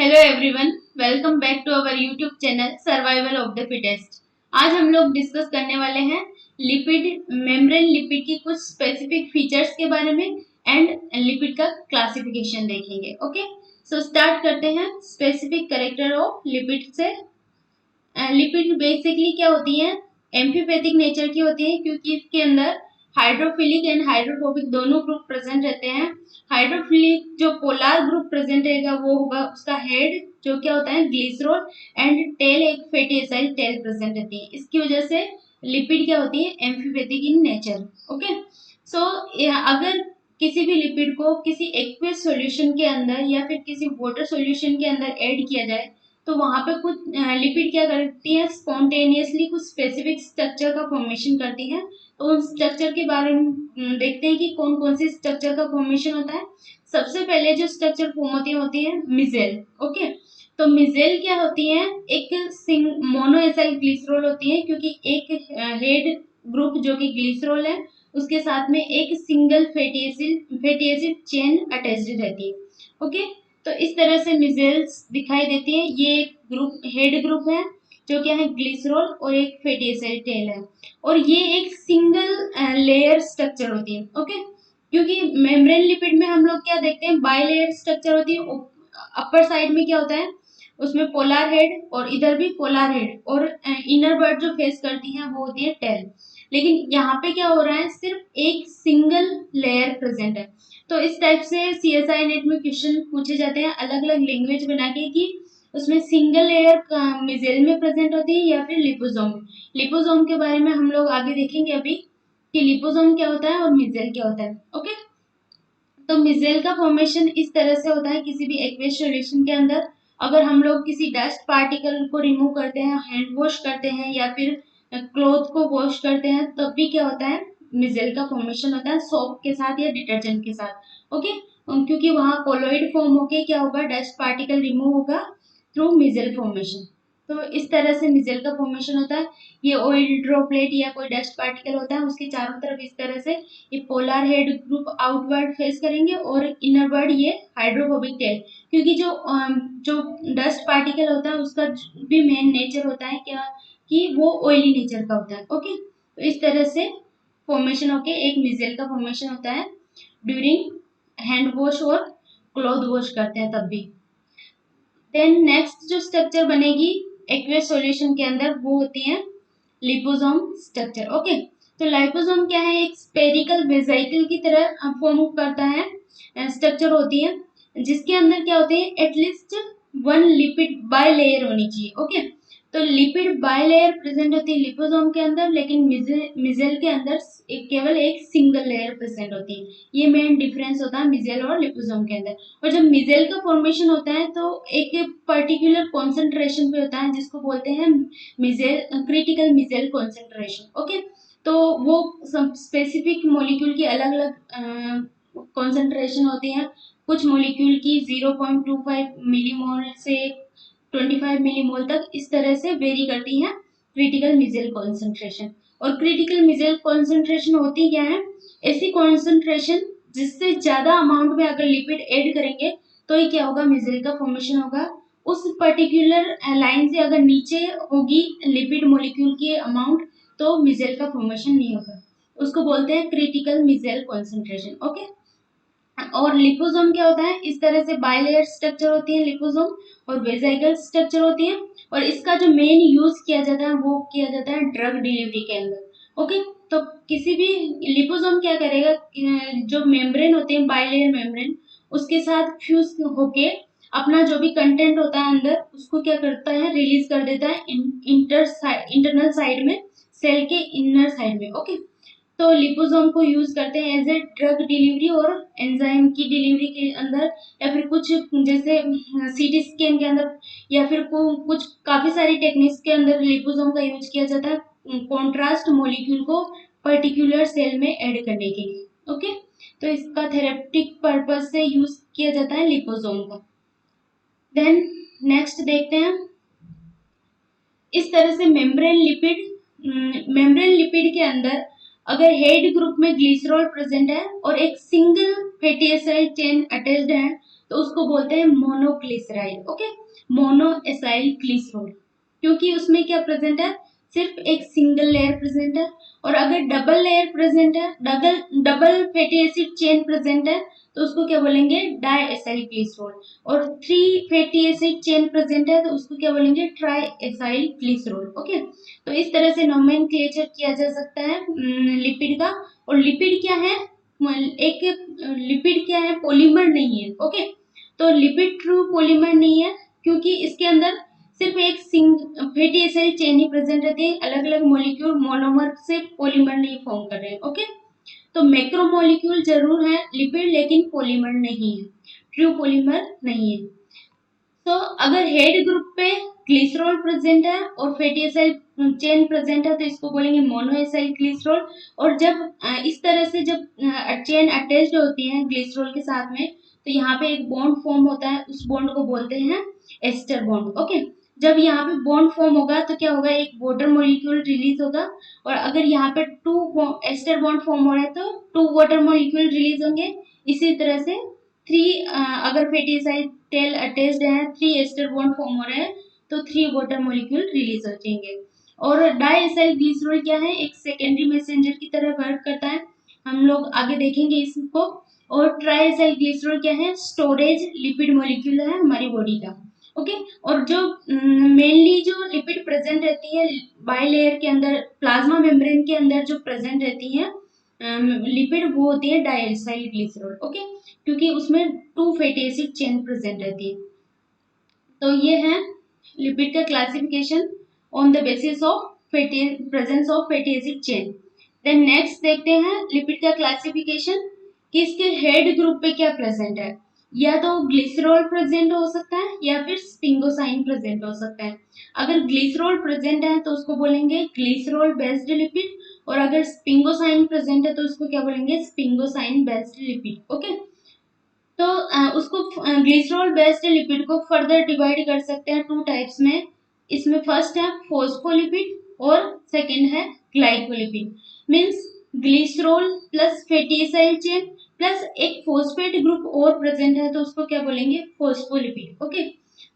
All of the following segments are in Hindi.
Hello everyone, welcome back to our YouTube channel survival of the fittest. आज हम लोग डिस्कस करने वाले हैं लिपिड मेम्ब्रेन लिपिड की कुछ स्पेसिफिक फीचर्स के बारे में एंड लिपिड का क्लासिफिकेशन देखेंगे। ओके, सो स्टार्ट करते हैं स्पेसिफिक कैरेक्टर ऑफ लिपिड से। लिपिड बेसिकली क्या होती है, एम्फीपैथिक नेचर की होती है क्योंकि इसके अंदर हाइड्रोफिलिक एंड हाइड्रोफोबिक दोनों ग्रुप प्रेजेंट रहते हैं। हाइड्रोफिलिक जो पोलर ग्रुप प्रेजेंट रहेगा वो होगा उसका हेड जो क्या होता है ग्लिसरॉल, एंड टेल एक फैटी एसिड टेल प्रेजेंट रहती है। इसकी वजह से लिपिड क्या होती है, एम्फीपैथिक इन नेचर। ओके, सो अगर किसी भी लिपिड को किसी एक्वियस सॉल्यूशन के अंदर या फिर किसी वाटर सॉल्यूशन के अंदर ऐड किया जाए तो वहां पे कुछ लिपिड क्या करती है, स्पॉन्टेनियसली कुछ स्पेसिफिक स्ट्रक्चर का फॉर्मेशन करती है। तो उन स्ट्रक्चर के बारे में देखते हैं कि कौन कौन सी स्ट्रक्चर का फॉर्मेशन होता है। सबसे पहले जो स्ट्रक्चर फॉर्म होती है मिजेल। ओके, तो मिजेल क्या होती है, एक मोनोएसाइल ग्लिसरॉल होती है क्योंकि एक हेड ग्रुप जो कि ग्लिसरॉल है उसके साथ में एक single fatty acid chain attached रहती है। ओके, तो इस तरह से मिजेल्स दिखाई देती है। ये एक ग्रुप हेड ग्रुप है जो क्या है ग्लिसरॉल, और एक फैटी एसिड टेल है, और ये एक सिंगल लेयर स्ट्रक्चर होती है। ओके, क्योंकि मेम्ब्रेन लिपिड में हम लोग क्या देखते हैं, बाई लेयर स्ट्रक्चर होती है। अपर साइड में क्या होता है, उसमें पोलर हेड और इधर भी पोलर हेड, और इनर बर्ड जो फेस करती है वो होती है टेल। लेकिन यहाँ पे क्या हो रहा है, सिर्फ एक सिंगल लेयर प्रेजेंट है। तो इस टाइप से सीएसआई नेट में क्वेश्चन पूछे जाते हैं अलग अलग लैंग्वेज बना के कि उसमें सिंगल लेयर मिजेल में प्रेजेंट होती है या फिर लिपोसोम। लिपोसोम के बारे में हम लोग आगे देखेंगे अभी कि लिपोसोम क्या होता है और मिजेल क्या होता है। ओके, तो मिजेल का फॉर्मेशन इस तरह से होता है, किसी भी एक्वेस सॉल्यूशन के अंदर अगर हम लोग किसी डस्ट पार्टिकल को रिमूव करते हैं, हैंड वॉश करते हैं या फिर क्लोथ को वॉश करते हैं, तब भी क्या होता है, मिजेल का फॉर्मेशन होता है सोप के साथ या डिटर्जेंट के साथ। ओके, क्योंकि वहां कोलोइड फॉर्म होके क्या होगा, डस्ट पार्टिकल रिमूव होगा थ्रू मिजेल फॉर्मेशन। तो इस तरह से मिजेल का फॉर्मेशन होता है। ये ऑयल ड्रॉपलेट या कोई डस्ट पार्टिकल होता है, उसके चारों तरफ इस तरह से ये polar head group outward face करेंगे और इनर वर्ड ये हाइड्रोफोबिक टेल, क्योंकि जो डस्ट पार्टिकल होता है उसका भी मेन नेचर होता है क्या, कि वो ऑयली नेचर का होता है। ओके, तो इस तरह से फॉर्मेशन होके एक मिजेल का फॉर्मेशन होता है ड्यूरिंग हैंड वॉश और क्लॉथ वॉश करते हैं तब भी। देन नेक्स्ट जो स्ट्रक्चर बनेगी एक्वेस सॉल्यूशन के अंदर वो होती है लिपोसोम स्ट्रक्चर। ओके, तो लाइपोसोम क्या है, एक स्पेरिकल वेसिकल की तरह फॉर्म करता है, स्ट्रक्चर होती है जिसके अंदर क्या होते हैं, at least one lipid by layer होनी चाहिए। ओके, तो लिपिड बाय लेयर प्रेजेंट होती है लिपोसोम के अंदर, लेकिन मिजेल के अंदर केवल एक सिंगल लेयर प्रेजेंट होती है। ये मेन डिफरेंस होता है मिजेल और लिपोसोम के अंदर। और जब मिजेल का फॉर्मेशन होता है तो एक पर्टिकुलर कॉन्सेंट्रेशन पे होता है जिसको बोलते हैं मिजेल क्रिटिकल मिजेल कॉन्सेंट्रेशन। ओके, तो वो स्पेसिफिक मॉलिक्यूल की अलग अलग कॉन्सेंट्रेशन होती है। कुछ मॉलिक्यूल की 0.25 मिलीमोल से 25 मिलीमोल तक इस तरह से वेरी करती है क्रिटिकल मिजेल कॉन्सेंट्रेशन। और क्रिटिकल मिजेल कॉन्सेंट्रेशन होती क्या है, ऐसी कॉन्सेंट्रेशन जिससे ज्यादा अमाउंट में अगर लिपिड ऐड करेंगे तो ही क्या होगा, मिजेल का फॉर्मेशन होगा। उस पर्टिकुलर लाइन से अगर नीचे होगी लिपिड मॉलिक्यूल की अमाउंट तो मिजेल का फॉर्मेशन नहीं होगा, उसको बोलते हैं क्रिटिकल मिजेल कॉन्सेंट्रेशन। ओके, और लिपोसोम क्या होता है, इस तरह से बाइलेयर स्ट्रक्चर होती है लिपोसोम, और वेसिकल स्ट्रक्चर होती है। और इसका जो मेन यूज किया जाता है वो किया जाता है ड्रग डिलीवरी के अंदर। ओके, तो किसी भी लिपोसोम क्या करेगा, जो मेम्ब्रेन होते हैं बाइलेयर मेम्ब्रेन उसके साथ फ्यूज होके अपना जो भी कंटेंट होता है अंदर उसको क्या करता है, रिलीज कर देता है इंटरनल साइड में, सेल के इनर साइड में। ओके, तो लिपोसोम को यूज करते हैं एज ए ड्रग डिलीवरी और एंजाइम की डिलीवरी के अंदर, या फिर कुछ जैसे सीटी स्कैन के अंदर, या फिर कुछ काफी सारी टेक्निक्स के अंदर लिपोसोम का यूज किया जाता है कॉन्ट्रास्ट मॉलिक्यूल को पर्टिकुलर सेल में ऐड करने के लिए। ओके, तो इसका थेरेप्टिक पर्पज से यूज किया जाता है लिपोसोम का। देन नेक्स्ट देखते हैं, इस तरह से मेम्ब्रेन लिपिड के अंदर अगर हेड ग्रुप में ग्लिसरॉल प्रेजेंट है और एक single fatty acid chain attached है तो उसको बोलते हैं monoglyceride. Okay, mono acyl glycerol, क्योंकि उसमें क्या प्रेजेंट है, सिर्फ एक सिंगल लेयर प्रेजेंट है। और अगर डबल लेयर प्रेजेंट है, double fatty acid chain present है, तो उसको क्या बोलेंगे, डाई एसाइल ग्लिसरॉल। और 3 फैटी एसिड चेन प्रेजेंट है, तो उसको क्या बोलेंगे, ट्राई एसाइल ग्लिसरॉल। ओके, तो इस तरह से नोमेनक्लेचर किया जा सकता है लिपिड का। और लिपिड क्या है, एक लिपिड क्या है, पॉलीमर नहीं है। ओके, तो लिपिड ट्रू पॉलीमर नहीं है, क्योंकि इसके अंदर सिर्फ एक फैटी एसिड चेन ही प्रेजेंट रहती है, अलग अलग मॉलिक्यूल मोनोमर से पॉलीमर नहीं फॉर्म कर रहे हैं। ओके, तो मैक्रोमोलिक्यूल जरूर है लिपिड, लेकिन पॉलीमर नहीं है, ट्रू पॉलीमर नहीं है। तो अगर हेड ग्रुप पे ग्लिसरॉल प्रेजेंट है और फैटी एसिड चेन प्रेजेंट है, तो इसको बोलेंगे मोनोएसाइल ग्लिसरॉल। और जब इस तरह से जब चेन अटैच्ड होती है ग्लिसरॉल के साथ में, तो यहाँ पे एक बॉन्ड फॉर्म होता है, उस बॉन्ड को बोलते हैं एस्टर बॉन्ड। ओके, जब यहाँ पे बॉन्ड फॉर्म होगा तो क्या होगा, एक वाटर मॉलिक्यूल रिलीज होगा। और अगर यहाँ पे 2 एस्टर बॉन्ड फॉर्म हो रहा है, तो 2 वाटर मॉलिक्यूल रिलीज होंगे। इसी तरह से 3 अगर फैटी एसिड टेल अटैच्ड है, 3 एस्टर बॉन्ड फॉर्म हो रहे हैं, तो 3 वाटर मॉलिक्यूल रिलीज हो जाएंगे। और डाई एसाइल ग्लिसरॉल क्या है, एक सेकेंडरी मैसेंजर की तरह वर्क करता है, हम लोग आगे देखेंगे इसको। और ट्राई एसाइल ग्लिसरॉल क्या है, स्टोरेज लिपिड मॉलिक्यूल है हमारी बॉडी का। ओके, और जो मेनली जो लिपिड प्रेजेंट रहती है बाइलेयर के अंदर, प्लाज्मा मेम्ब्रेन के अंदर जो प्रेजेंट रहती है लिपिड, वो होती है डाई एसाइल ग्लिसरॉल। ओके, क्योंकि उसमें 2 फैटी एसिड चेन प्रेजेंट रहती है। तो ये है लिपिड का classification on the basis of presence of fatty acid chain. Then next देखते हैं लिपिड का क्लासिफिकेशन कि इसके हेड ग्रुप पे क्या प्रेजेंट है। या तो ग्लिसरॉल प्रेजेंट हो सकता है या फिर स्पिंगोसाइन प्रेजेंट हो सकता है। अगर ग्लिसरॉल प्रेजेंट है तो उसको बोलेंगे ग्लिसरॉल बेस्ड लिपिड, और अगर स्पिंगोसाइन प्रेजेंट है तो उसको क्या बोलेंगे, स्पिंगोसाइन बेस्ड लिपिड। ओके, तो उसको ग्लिसरॉल बेस्ड लिपिड को फर्दर डिवाइड कर सकते हैं 2 टाइप्स में। इसमें फर्स्ट है फोस्फोलिपिड और सेकंड है glycolipid. Means glycerol plus fatty acid chain plus एक फोस्फेट ग्रुप और प्रेजेंट है, तो उसको क्या बोलेंगे, फोस्फोलिपिड। ओके,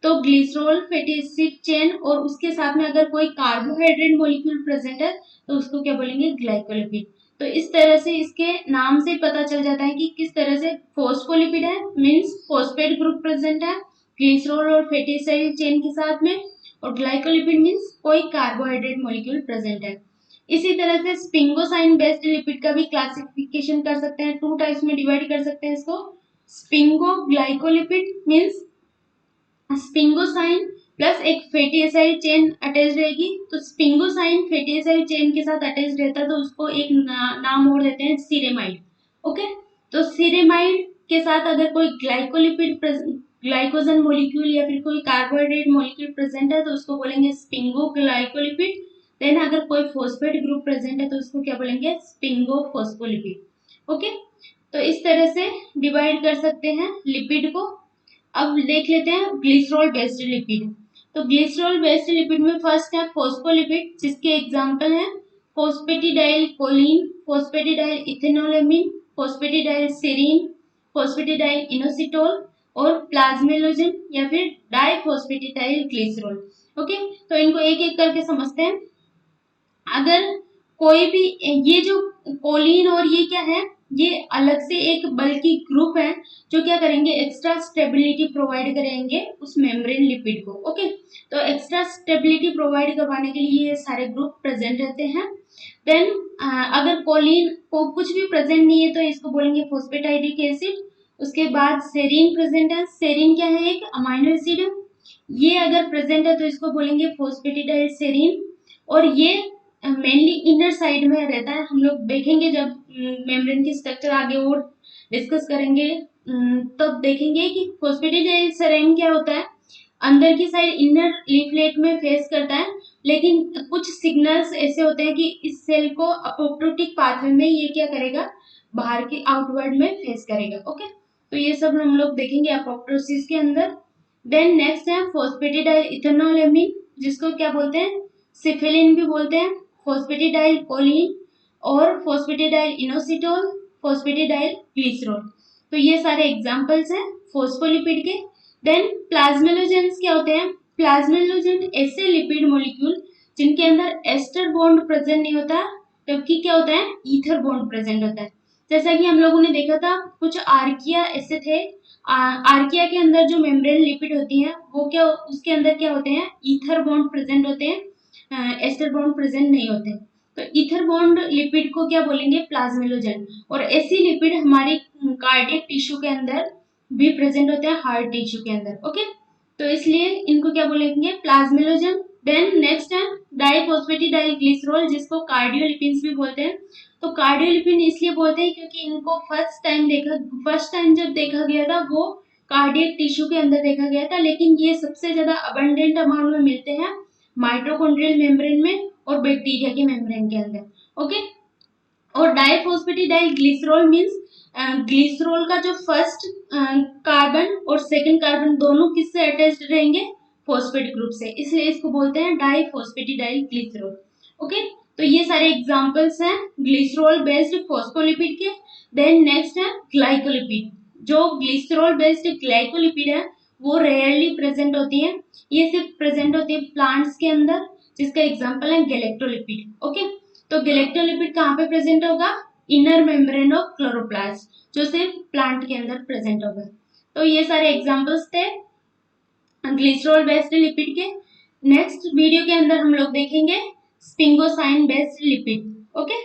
तो ग्लिसरॉल फैटी एसिड चेन और उसके साथ में अगर कोई कार्बोहाइड्रेट मॉलिक्यूल प्रेजेंट है, तो उसको क्या बोलेंगे, ग्लाइकोलिपिड। तो इस तरह से इसके नाम से पता चल जाता है कि किस तरह से फोस्फोलिपिड है, मींस फोस्फेट ग्रुप प्रेजेंट है ग्लिसरॉल और फैटी एसिड चेन के साथ में, और ग्लाइकोलिपिड मींस कोई कार्बोहाइड्रेट मॉलिक्यूल प्रेजेंट है। इसी तरह से स्पिंगोसाइन बेस्ड लिपिड का भी क्लासिफिकेशन कर सकते हैं, 2 टाइप्स में डिवाइड कर सकते हैं इसको। स्पिंगो ग्लाइकोलिपिड मींस स्पिंगोसाइन प्लस एक फैटी एसिड चेन अटैच रहेगी, तो स्पिंगोसाइन फैटी एसिड चेन के साथ अटैच रहता है, तो उसको एक नाम और देते हैं सीरेमाइड। ओके, तो सीरेमाइड के साथ अगर कोई ग्लाइकोलिपिड ग्लाइकोजन मॉलिक्यूल या फिर कोई कार्बोहाइड्रेट मॉलिक्यूल प्रेजेंट है, तो उसको बोलेंगे स्पिंगो ग्लाइकोलिपिड। देन अगर कोई फोस्फेट ग्रुप प्रेजेंट है, तो उसको क्या बोलेंगे, स्पिंगो फोस्फोलिपिड। ओके, तो इस तरह से डिवाइड कर सकते हैं लिपिड को। अब देख लेते हैं ग्लिसरॉल बेस्ड लिपिड। तो ग्लिसरॉल बेस्ड लिपिड में फर्स्ट है फोस्फोलिपिड, जिसके एग्जांपल हैं फोस्फेटिडाइल कोलिन, फोस्फेटिडाइल इथेनोलेमिन, फोस्फेटिडाइल सेरीन, फोस्फेटिडाइल इनोसिटोल और प्लाज्मेलोजन या फिर डाइफॉस्फेटिडाइल ग्लिसरॉल। ओके, तो इनको एक एक करके समझते हैं। अगर कोई भी, ये जो कोलिन और ये क्या है, ये अलग से एक बल्कि ग्रुप है जो क्या करेंगे, एक्स्ट्रा स्टेबिलिटी प्रोवाइड करेंगे उस मेम्ब्रेन लिपिड को। ओके, तो एक्स्ट्रा स्टेबिलिटी प्रोवाइड करवाने के लिए ये सारे ग्रुप प्रेजेंट रहते हैं। देन अगर कोलिन को कुछ भी प्रेजेंट नहीं है, तो इसको बोलेंगे फोस्फेटाइडिक एसिड। उसके बाद सेरीन प्रेजेंट है, सेरीन क्या है, एक अमाइनो एसिड। ये अगर प्रेजेंट है तो इसको बोलेंगे फोस्फेटिडाइल सेरीन, और ये मेनली इनर साइड में रहता है। हम लोग देखेंगे जब मेम्ब्रेन की स्ट्रक्चर आगे और डिस्कस करेंगे, तब देखेंगे कि फोस्फेटिडाइल सेरीन क्या होता है, अंदर की साइड इनर लीफलेट में फेस करता है, लेकिन कुछ सिग्नल्स ऐसे होते हैं कि इस सेल को अपोप्टोटिक पाथवे में ये क्या करेगा, बाहर के आउटवर्ड में फेस करेगा। ओके, तो ये सब हम लोग देखेंगे अपोप्टोसिस के अंदर। देन नेक्स्ट है फोस्फेटिडाइल इथेनोलेमिन, जिसको क्या बोलते हैं, सिफिलिन भी बोलते हैं, फोस्फेटिडाइल कोलिन और फोस्फेटिडाइल इनोसिटोल, फोस्फेटिडाइल ग्लिसरॉल। तो ये सारे एग्जांपल्स हैं फोस्फोलिपिड के। देन प्लाज्मेलोजेंस क्या होते हैं? प्लाज्मेलोजेंस ऐसे लिपिड मॉलिक्यूल जिनके अंदर एस्टर बॉन्ड प्रेजेंट नहीं होता, जबकि क्या होता है? ईथर बॉन्ड प्रेजेंट होता है। जैसा कि हम लोगों ने देखा था, कुछ आर्किया ऐसे थे, आर्किया के अंदर जो मेम्ब्रेन लिपिड होती है वो क्या, उसके अंदर क्या होते हैं? ईथर बॉन्ड प्रेजेंट होते हैं, एस्टर बॉन्ड प्रेजेंट नहीं होते। तो ईथर बॉन्ड लिपिड को क्या बोलेंगे? प्लाज्मेलोजेन। और ऐसी लिपिड हमारी कार्डियक टिश्यू के अंदर भी प्रेजेंट होते हैं, हार्ट टिश्यू के अंदर। ओके, तो इसलिए इनको क्या बोलेंगे? प्लाज्मेलोजेन। देन नेक्स्ट है डाइफॉस्फेटिडाइल ग्लिसरॉल, जिसको कार्डियोलिपिन्स भी बोलते हैं। तो कार्डियोलिपिन इसलिए बोलते हैं क्योंकि इनको फर्स्ट टाइम जब देखा गया था वो कार्डियक टिश्यू के अंदर देखा गया था, लेकिन ये सबसे ज्यादा अबंडेंट अमाउंट में मिलते हैं माइटोकॉन्ड्रियल मेम्ब्रेन में और बैक्टीरिया के मेम्ब्रेन के अंदर। ओके, और डाइफॉस्फेटिडाइल ग्लिसरॉल मींस ग्लिसरॉल का जो फर्स्ट कार्बन और सेकंड कार्बन दोनों किससे अटैच्ड रहेंगे? फॉस्फेट ग्रुप से, इसलिए इसको बोलते हैं डाइफॉस्फेटिडाइल ग्लिसरॉल। ओके, तो ये सारे एग्जांपल्स हैं ग्लिसरॉल बेस्ड फॉस्फोलिपिड के। देन नेक्स्ट है ग्लाइकोलिपिड। जो ग्लिसरॉल बेस्ड ग्लाइकोलिपिड है वो रेयरली प्रेजेंट होती है, ये सिर्फ प्रेजेंट होती है प्लांट्स के अंदर, जिसका एग्जांपल है गैलेक्टोलिपिड। ओके, तो गैलेक्टोलिपिड कहाँ पे प्रेजेंट होगा? इनर मेम्ब्रेन ऑफ क्लोरोप्लास्ट, जो सिर्फ प्लांट के अंदर प्रेजेंट होगा। तो ये सारे एग्जांपल्स थे ग्लिसरॉल बेस्ड लिपिड के। नेक्स्ट वीडियो के अंदर हम लोग देखेंगे sphingosine based lipid. Okay,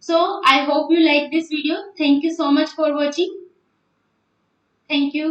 so I hope you like this video. Thank you so much for watching. Thank you.